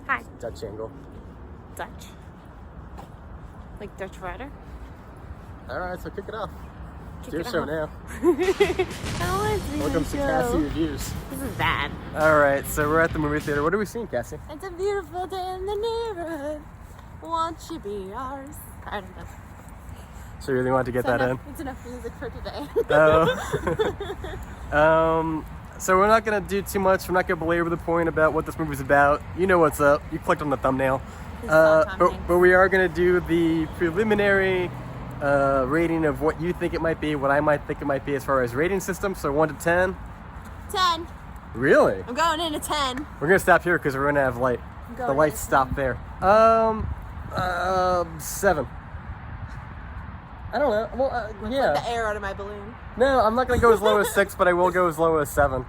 Hi. Dutch angle. Dutch? Like Dutch rider? Alright, so kick it off. Kick It's your it show off. now. I want to see Welcome the to show. Cassi Reviews. This is bad. Alright, so we're at the movie theater. What are we seeing, Cassie? It's a beautiful day in the neighborhood. Won't you be ours? I don't know. So you really want to get that in? It's enough music for today. So we're not going to do too much. We're not going to belabor the point about what this movie's about. You know what's up. You clicked on the thumbnail. But we are going to do the preliminary rating of what you think it might be, what I might think it might be as far as rating system. So 1 to 10. 10. Really? I'm going in a 10. We're going to stop here because we're going to have light. The lights stop there. 7. I don't know. Well, yeah. Let the air out of my balloon. No, I'm not going to go as low as 6, but I will go as low as 7.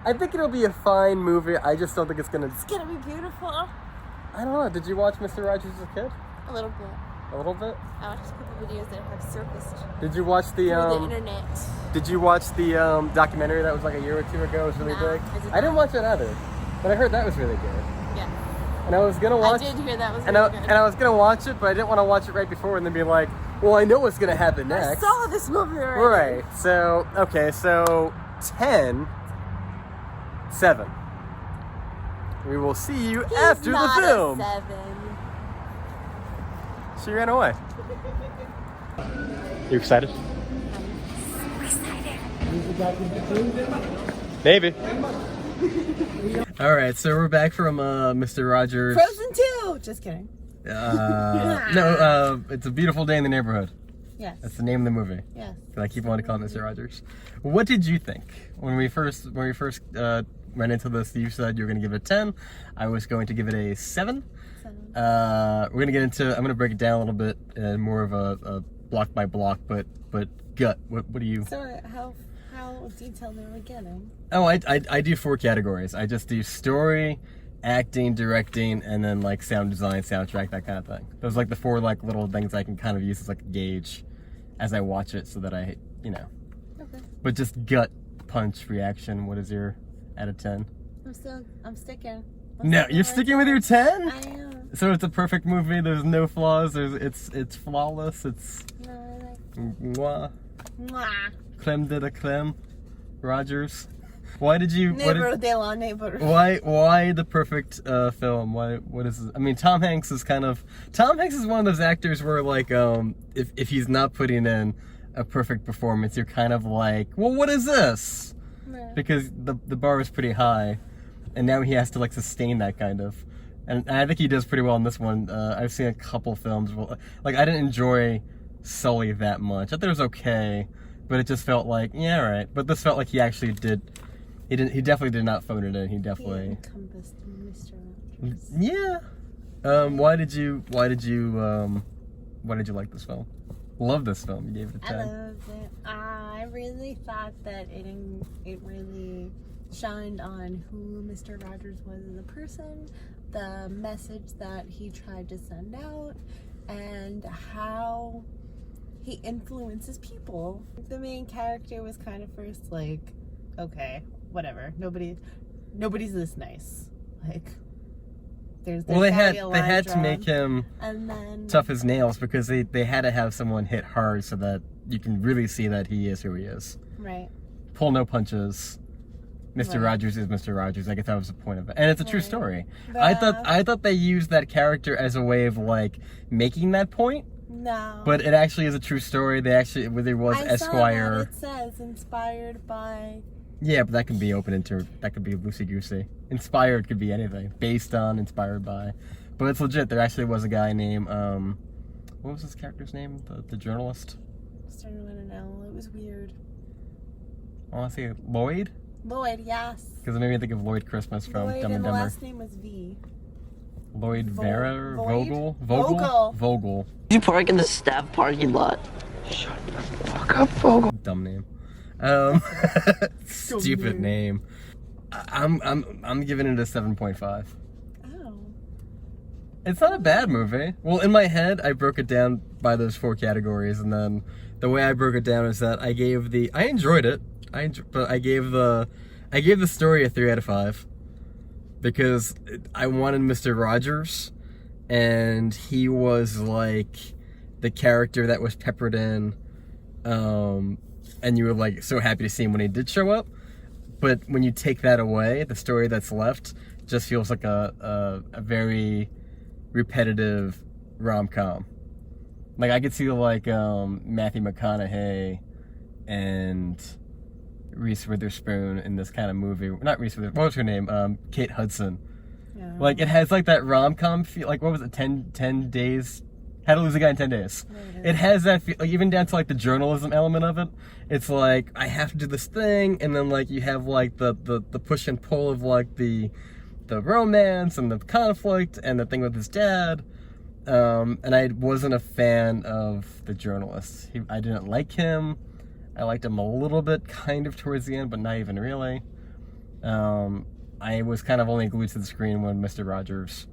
I think it'll be a fine movie. I just don't think it's going to... It's going to be beautiful. I don't know. Did you watch Mr. Rogers as a kid? A little bit. A little bit? I watched a couple videos that have surfaced Did you watch the internet. Did you watch the documentary that was like a year or two ago? It was really big. I didn't watch it either, but I heard that was really good. Yeah. And I was gonna watch. I did hear that was and really good. And I was gonna watch it, but I didn't want to watch it right before and then be like, well, I know what's gonna happen next. I saw this movie already. Right. So okay. So 10, 7. We will see you after the film. A 7. She ran away. You excited? I'm so excited. Maybe. All right, so we're back from Mr. Rogers. Frozen 2. Just kidding. No, it's a beautiful day in the neighborhood. Yes. That's the name of the movie. Yes. I keep wanting to call it Mr. Rogers. What did you think when we first ran into this? You said you were going to give it a 10. I was going to give it a 7. We're gonna get into. I'm gonna break it down a little bit, more of a block by block, but gut. What do you? So how detailed are we getting? Oh, I do 4 categories. I just do story, acting, directing, and then like sound design, soundtrack, that kind of thing. Those are like the 4 like little things I can kind of use as like a gauge as I watch it, so that I Okay. But just gut punch reaction. What is your out of 10? I'm sticking. You're sticking with your 10? I am. So it's a perfect movie. There's no flaws. It's flawless. It's mwah. Creme de la creme. Rogers. Why did you? Neighborhood. Why the perfect film? What is this? I mean, Tom Hanks is one of those actors where like if he's not putting in a perfect performance, you're kind of like, well, what is this? Yeah. Because the bar is pretty high, and now he has to like sustain that kind of. And I think he does pretty well in this one. I've seen a couple films. Like, I didn't enjoy Sully that much. I thought it was okay, but it just felt like, yeah, all right. But this felt like he actually did. He definitely did not phone it in. He definitely. He encompassed Mr. Rogers. Yeah. Why did you like this film? Love this film. You gave it a 10. I loved it. I really thought that it really shined on who Mr. Rogers was as a person, the message that he tried to send out, and how he influences people. The main character was kind of first like, okay, whatever. Nobody's this nice. Like, there's they had to make him and then tough as nails because they had to have someone hit hard so that you can really see that he is who he is. Right. Pull no punches. Mr. Rogers is Mr. Rogers. I guess that was the point of it, and it's a true story. I thought they used that character as a way of like making that point. No, but it actually is a true story. There was Esquire. It says inspired by. Yeah, but that can be that could be loosey goosey. Inspired could be anything, based on, inspired by, but it's legit. There actually was a guy named what was his character's name? The journalist. Starting with an L. It was weird. I want to say Lloyd. Lloyd, yes. Because it made me think of Lloyd Christmas from Lloyd, Dumb and Dumber. The last name was V. Lloyd Vera? Vogel? Vogel. You park in the staff parking lot. Shut the fuck up, Vogel. Dumb name. Stupid name. I'm giving it a 7.5. Oh. It's not a bad movie. Well, in my head, I broke it down by those 4 categories, and then the way I broke it down is that I enjoyed it. But I gave the story a 3 out of 5. because I wanted Mr. Rogers, and he was like the character that was peppered in, and you were like so happy to see him when he did show up. But when you take that away, the story that's left just feels like a very repetitive rom-com. Like I could see like Matthew McConaughey and Reese Witherspoon in this kind of movie. Not Reese Witherspoon. What was her name? Kate Hudson. Yeah. Like it has like that rom-com feel. Like what was it? 10 days. How to Lose a Guy in 10 Days. It has that feel, like, even down to like the journalism element of it. It's like I have to do this thing, and then like you have like the push and pull of like the romance and the conflict and the thing with his dad. And I wasn't a fan of the journalist. I didn't like him. I liked him a little bit, kind of towards the end, but not even really. I was kind of only glued to the screen when Mr. Rogers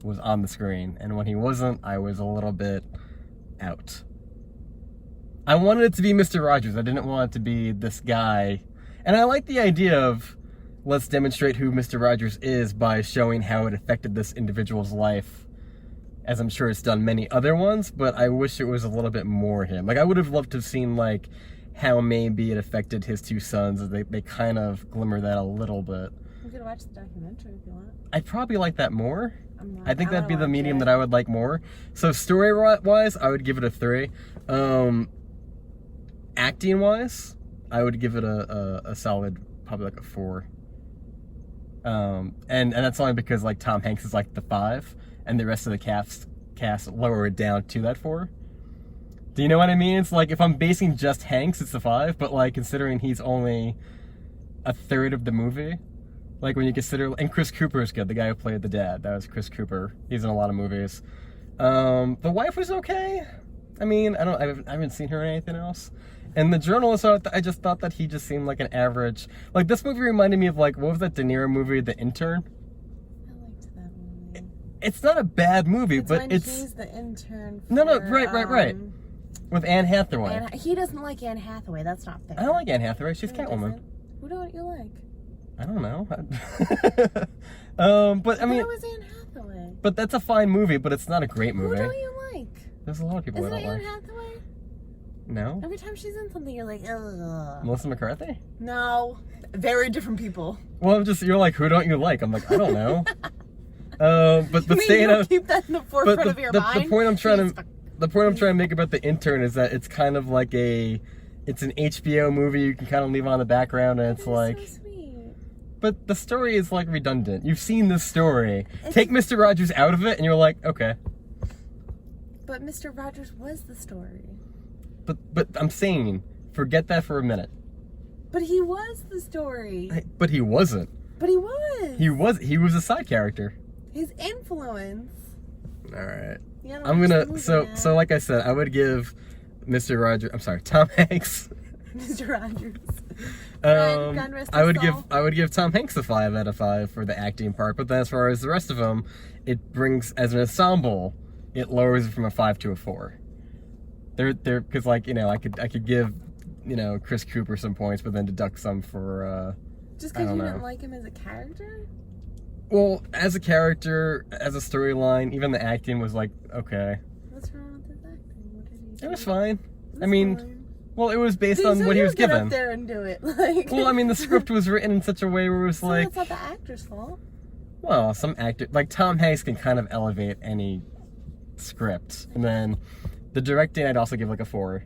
was on the screen, and when he wasn't, I was a little bit out. I wanted it to be Mr. Rogers. I didn't want it to be this guy. And I like the idea of let's demonstrate who Mr. Rogers is by showing how it affected this individual's life, as I'm sure it's done many other ones, but I wish it was a little bit more him. Like, I would have loved to have seen, like, how maybe it affected his two sons. They kind of glimmer that a little bit. You could watch the documentary if you want. I'd probably like that more. I think I that'd be the like medium it. that I would like more. So story-wise, I would give it a 3. Acting-wise, I would give it a solid, probably like a 4. And that's only because like Tom Hanks is like the 5, and the rest of the cast lower it down to that 4. Do you know what I mean? It's like if I'm basing just Hanks, it's a 5, but like considering he's only a third of the movie, like when you consider, and Chris Cooper is good, the guy who played the dad, that was Chris Cooper. He's in a lot of movies. The wife was okay. I mean, I haven't seen her in anything else. And the journalist, I just thought that he just seemed like an average. Like this movie reminded me of like, what was that De Niro movie, The Intern? I liked that movie. It's not a bad movie, but when it's he's the intern. For, no, right. With Anne Hathaway. He doesn't like Anne Hathaway. That's not fair. I don't like Anne Hathaway. She's No, he Catwoman. doesn't. Who don't you like? I don't know. But I mean, it was Anne Hathaway. but that's a fine movie, but it's not a great movie. Who don't you like? There's a lot of people Isn't I it don't Anne like. Hathaway? No? Every time she's in something, you're like, ugh. Melissa McCarthy? No, very different people. Well, you're like, who don't you like? I'm like, I don't know. But You mean staying you don't out. keep that in the forefront of your mind. The point I'm trying to make about The Intern is that it's kind of like it's an HBO movie you can kind of leave on the background, and it's like. So sweet. But the story is like redundant. You've seen this story. Take Mr. Rogers out of it, and you're like, okay. But Mr. Rogers was the story. But I'm saying, forget that for a minute. But he was the story. But he wasn't. But he was. He was a side character. His influence. All right. You gotta I'm watch the gonna movie, so man. like I said, I would give Mr. Rogers. I'm sorry, Tom Hanks. Mr. Rogers. God rest his soul. I would give Tom Hanks a 5 out of 5 for the acting part. But then as far as the rest of them, it brings as an ensemble, it lowers it from a 5 to a 4. They're because like I could give Chris Cooper some points, but then deduct some for Just I because don't you know. didn't like him as a character? Well, as a character, as a storyline, even the acting was like okay. What's wrong with his acting? What did he do? It was fine. It I mean, fine. well, it was based So on what he you was get given. up there and do it. Like, Well, I mean, the script was written in such a way where it was so like, that's not the actor's fault. well, some actor like Tom Hanks can kind of elevate any script, and then the directing I'd also give like a 4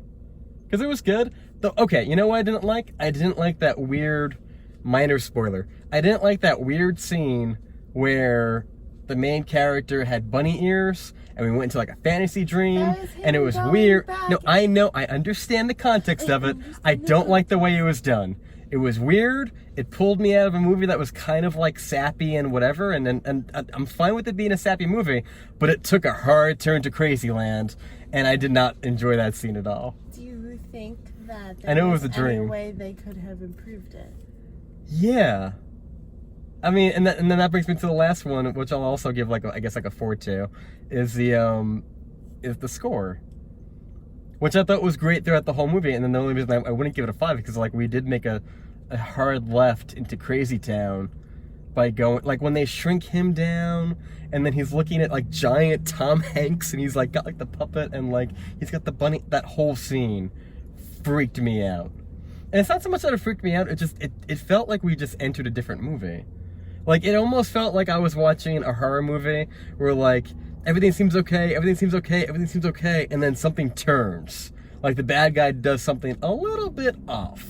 because it was good. Though, okay, you know what I didn't like? I didn't like that weird minor spoiler. I didn't like that weird scene where the main character had bunny ears and we went into like a fantasy dream That was and it him was going weird. back. No, I know, I understand the context of it. I don't like the way it was done. It was weird. It pulled me out of a movie that was kind of like sappy and whatever, and I'm fine with it being a sappy movie, but it took a hard turn to Crazyland, and I did not enjoy that scene at all. Do you think that I know it was a any dream. way they could have improved it? Yeah. I mean, and then that brings me to the last one, which I'll also give like I guess like a 4 to, is the score, which I thought was great throughout the whole movie. And then the only reason I wouldn't give it a 5 because like we did make a hard left into Crazy Town, by going, like when they shrink him down and then he's looking at like giant Tom Hanks and he's like got like the puppet and like he's got the bunny. That whole scene freaked me out. And it's not so much that it freaked me out, it felt like we just entered a different movie. Like, it almost felt like I was watching a horror movie where, like, everything seems okay, and then something turns. Like, the bad guy does something a little bit off.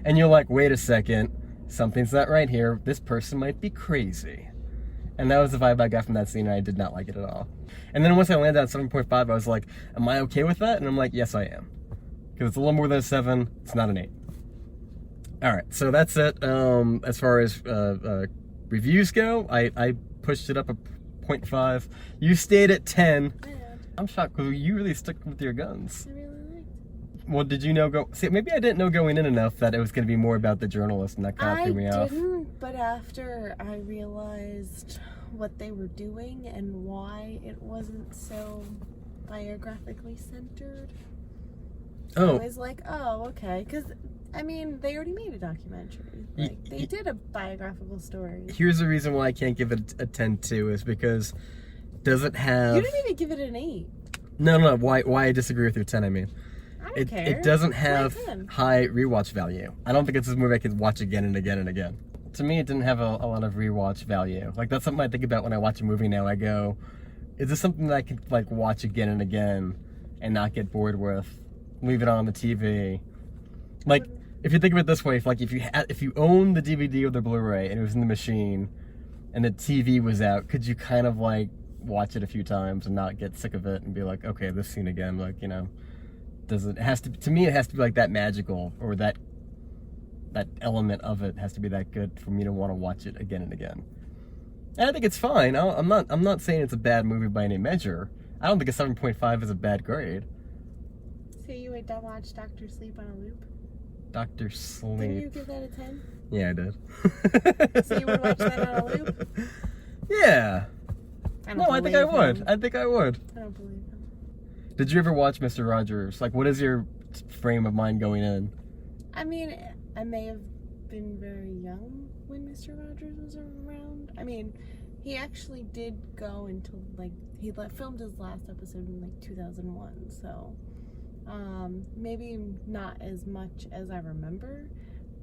And you're like, wait a second, something's not right here. This person might be crazy. And that was the vibe I got from that scene, and I did not like it at all. And then once I landed on 7.5, I was like, am I okay with that? And I'm like, yes, I am. Because it's a little more than a 7, it's not an 8. Alright, so that's it. As far as reviews go, I pushed it up a 0.5. You stayed at 10. I did. I'm shocked because you really stuck with your guns. I really liked it. Well, did you know see, maybe I didn't know going in enough that it was going to be more about the journalist, and that kind of threw me off. I didn't, but after I realized what they were doing and why it wasn't so biographically centered, I was like, oh, okay, because I mean, they already made a documentary. Like, they did a biographical story. Here's the reason why I can't give it a 10 too, is because does it have... You didn't even give it an 8. No. Why I disagree with your 10, I mean. I don't care. It doesn't have Why 10? high rewatch value. I don't think it's a movie I could watch again and again and again. To me, it didn't have a lot of rewatch value. Like, that's something I think about when I watch a movie now. I go, is this something that I could, like, watch again and again and not get bored with? Leave it on the TV. Like... If you think of it this way, if you own the DVD or the Blu-ray and it was in the machine and the TV was out, could you kind of like watch it a few times and not get sick of it and be like, okay, this scene again, like, you know, to me it has to be like that magical, or that element of it has to be that good for me to want to watch it again and again. And I think it's fine. I'm not saying it's a bad movie by any measure. I don't think a 7.5 is a bad grade. So you would watch Dr. Sleep on a loop? Dr. Sleep. Didn't you give that a 10? Yeah, I did. So you would watch that on a loop? Yeah. I think I would. Him. I think I would. I don't believe him. Did you ever watch Mr. Rogers? Like, what is your frame of mind going in? I mean, I may have been very young when Mr. Rogers was around. I mean, he actually did go until, like, he filmed his last episode in, like, 2001, so... maybe not as much as I remember,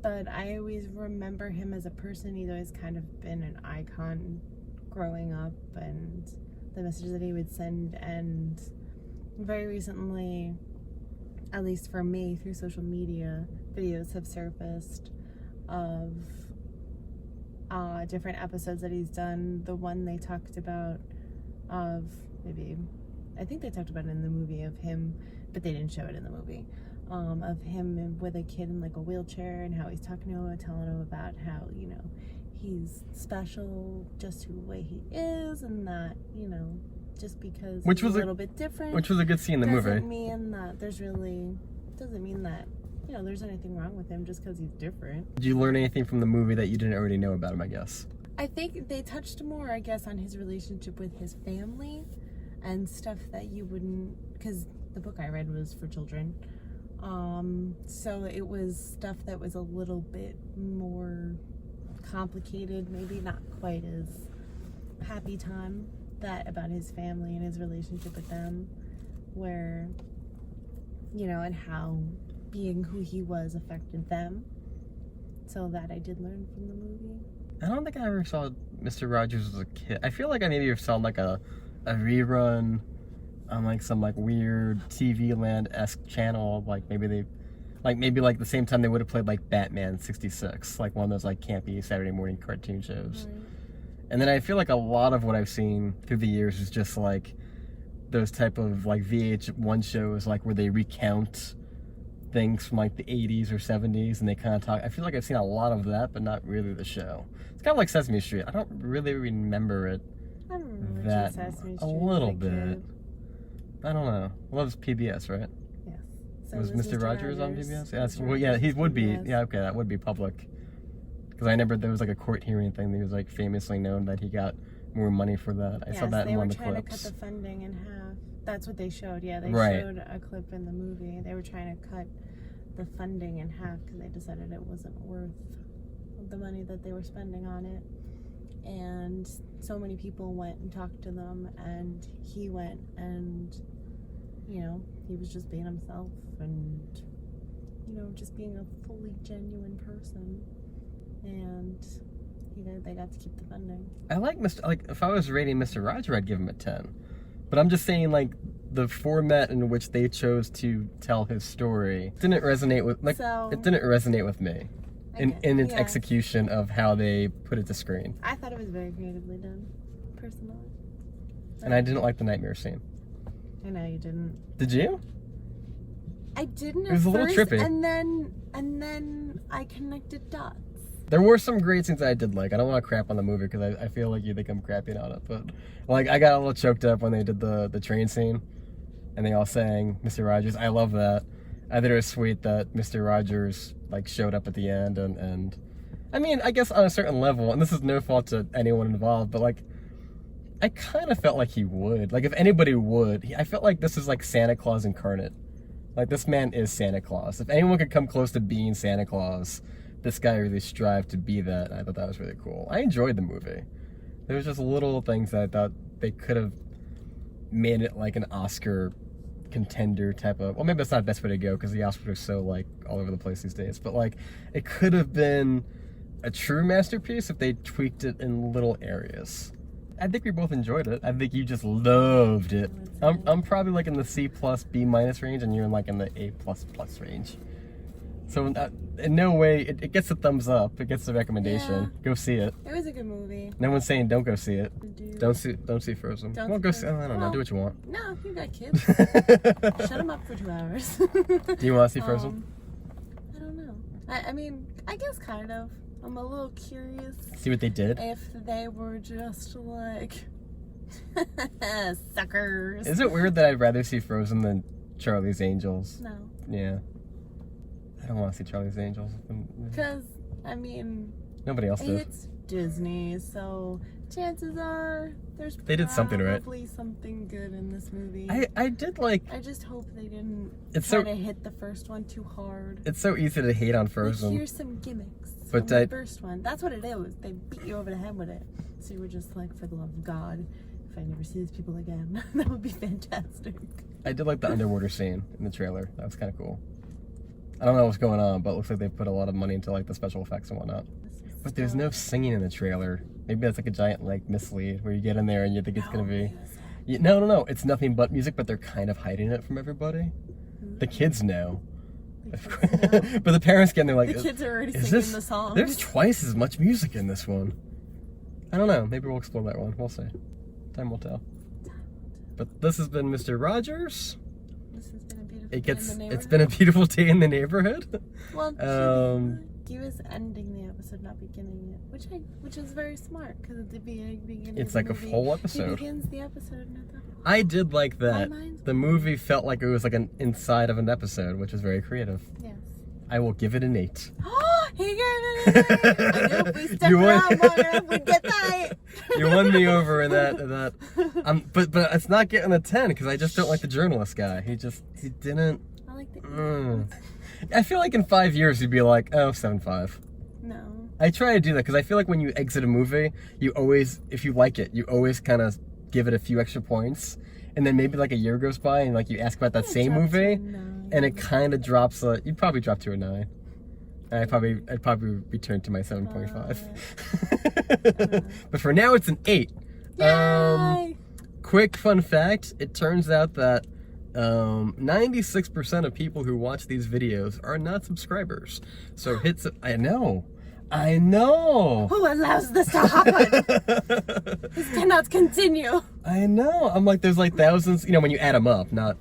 but I always remember him as a person. He's always kind of been an icon growing up, and the messages that he would send. And very recently, at least for me, through social media, videos have surfaced of different episodes that he's done. The one they talked about of I think they talked about it in the movie of him, but they didn't show it in the movie, of him with a kid in like a wheelchair, and how he's talking to him, telling him about how, you know, he's special just the way he is, and that, you know, just because he's a little bit different, which was a good scene in the movie, doesn't mean that you know, there's anything wrong with him just because he's different. Did you learn anything from the movie that you didn't already know about him, I guess? I think they touched more, I guess, on his relationship with his family and stuff that you wouldn't, because the book I read was for children. So it was stuff that was a little bit more complicated, maybe not quite as happy time, that about his family and his relationship with them, where, you know, and how being who he was affected them. So that I did learn from the movie. I don't think I ever saw Mr. Rogers as a kid. I feel like I maybe saw like a rerun on like some like weird TV Land-esque channel, like maybe the same time they would have played like Batman 66, like one of those like campy Saturday morning cartoon shows. Right. And then I feel like a lot of what I've seen through the years is just like those type of like VH1 shows, like where they recount things from like the 80s or 70s, and they kind of talk. I feel like I've seen a lot of that, but not really the show. It's kind of like Sesame Street. I don't really remember it. I remember that Sesame Street a little bit. Kid. I don't know. Well, it was PBS, right? Yes. So was Mr. Rogers on PBS? Yeah, well, yeah, he was would be. PBS. Yeah, okay, that would be public. Because I remember there was like a court hearing thing that he was like famously known that he got more money for that. I saw that in one of the clips. They were trying to cut the funding in half. That's what they showed. Yeah, they right. showed a clip in the movie. They were trying to cut the funding in half because they decided it wasn't worth the money that they were spending on it. and so many people went and talked to them, and he went and, you know, he was just being himself and, you know, just being a fully genuine person, and, you know, they got to keep the funding. I like if I was rating Mr. Roger, I'd give him a 10. But I'm just saying, like, the format in which they chose to tell his story didn't resonate with, like, it didn't resonate with me in its execution of how they put it to screen. I thought it was very creatively done, personally. And I didn't like the nightmare scene. I know you didn't. Did you? I didn't. It was a little trippy. And then I connected dots. There were some great scenes I did like. I don't want to crap on the movie because I feel like you think I'm crapping on it, but like I got a little choked up when they did the train scene, and they all sang Mr. Rogers. I love that. I thought it was sweet that Mr. Rogers like showed up at the end, and I mean, I guess on a certain level, and this is no fault to anyone involved, but like I kind of felt like he would. Like if anybody would, I felt like this is like Santa Claus incarnate. Like this man is Santa Claus. If anyone could come close to being Santa Claus, this guy really strived to be that. I thought that was really cool. I enjoyed the movie. There was just little things that I thought they could have made it like an Oscar contender type of, well, maybe that's not the best way to go because the Oscars are so like all over the place these days, but like it could have been a true masterpiece if they tweaked it in little areas. I think we both enjoyed it. I think you just loved it. I'm probably like in the C+, B- range, and you're in like in the A++ range. So in no way, it gets a thumbs up. It gets the recommendation. Yeah. Go see it. It was a good movie. No one's saying don't go see it. Don't see Frozen. Don't Well, see go see. Frozen. I don't know. Do what you want. No, you got kids. Shut them up for 2 hours. Do you want to see Frozen? I don't know. I mean, I guess kind of. I'm a little curious. See what they did? If they were just like suckers. Is it weird that I'd rather see Frozen than Charlie's Angels? No. Yeah. I don't want to see Charlie's Angels. Because, I mean, Nobody else did. it's Disney, so chances are there's They did something right. probably something good in this movie. I did like. I just hope they didn't It's try so- to hit the first one too hard. It's so easy to hate on Like, Frozen. here's some gimmicks But from the first one. That's what it is. They beat you over the head with it. So you were just like, for the love of God, if I never see these people again, that would be fantastic. I did like the underwater scene in the trailer. That was kind of cool. I don't know what's going on, but it looks like they put a lot of money into like the special effects and whatnot. But there's no singing in the trailer. Maybe that's like a giant like mislead where you get in there and you think it's gonna be. No. It's nothing but music, but they're kind of hiding it from everybody. The kids know. But the parents get in there like, The kids are already is singing this, the songs. there's twice as much music in this one. I don't know. Maybe we'll explore that one. We'll see. Time will tell. But this has been Mr. Rogers. This has been a beautiful day in the neighborhood. It's been a beautiful day in the neighborhood. Well, he was ending the episode, not beginning it, which is very smart because at the beginning, It's of like the a movie, whole episode. He begins the episode and I thought, I did like that. My mind's The movie felt like it was like an inside of an episode, which is very creative. yes. I will give it an 8. He gave it an 8. I knew if we stuck You won. around long enough, we'd get that 8. You won me over in that. But it's not getting a 10 because I just don't like the journalist guy. He didn't. I like the I feel like in 5 years he'd be like, oh, 7.5. No. I try to do that because I feel like when you exit a movie, you always, if you like it, you always kind of give it a few extra points, and then maybe like a year goes by and like you ask about that same movie, and it kind of drops. You'd probably drop to a 9. And I'd probably return to my 7.5. But for now, it's an 8. Yay! Quick fun fact: it turns out that 96% of people who watch these videos are not subscribers. So I know. Who allows this to happen? This cannot continue. I know. I'm like, there's like thousands. You know, when you add them up, not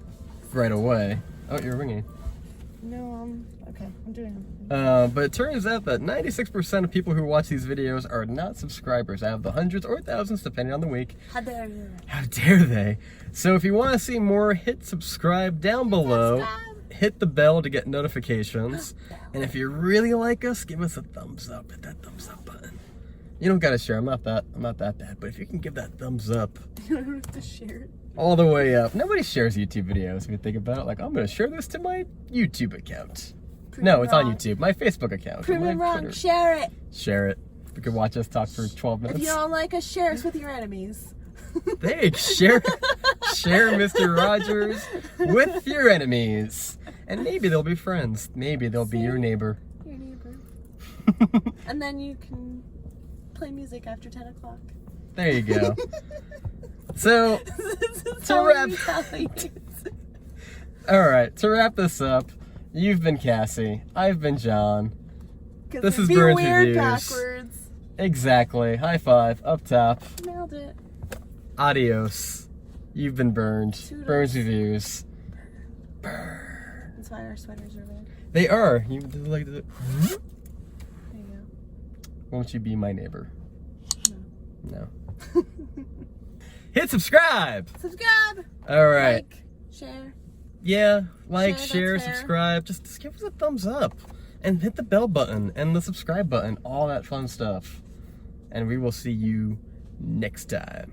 right away. Oh, you're ringing. No, okay, I'm doing it. But it turns out that 96% of people who watch these videos are not subscribers out of the hundreds or thousands, depending on the week. How dare you? How dare they? So if you want to see more, hit subscribe down below. Hit the bell to get notifications. And if you really like us, give us a thumbs up. Hit that thumbs up button. You don't gotta share. I'm not that bad. But if you can give that thumbs up You don't have to share it. all the way up. Nobody shares YouTube videos if you think about it. Like, I'm gonna share this to my YouTube account. No, it's on YouTube. My Facebook account. Prove my it wrong. Twitter. Share it. Share it. You could watch us talk for 12 minutes. If you don't like us, share us with your enemies. Hey, share Mr. Rogers with your enemies. And maybe they'll be friends. Maybe they'll be your neighbor. Your neighbor. And then you can play music after 10 o'clock. There you go. So, to wrap this up, you've been Cassie. I've been John. This is Burns Reviews. Backwards. Exactly. High five. Up top. Nailed it. Adios. You've been burned. Toodles. Burns Reviews. Burn. That's why our sweaters are red. They are. You like the. There you go. Won't you be my neighbor? No. No. Hit subscribe. Subscribe. All right. Like, share. Yeah. Like, Share, share, that's fair. subscribe. Just give us a thumbs up. And hit the bell button and the subscribe button. All that fun stuff. And we will see you next time.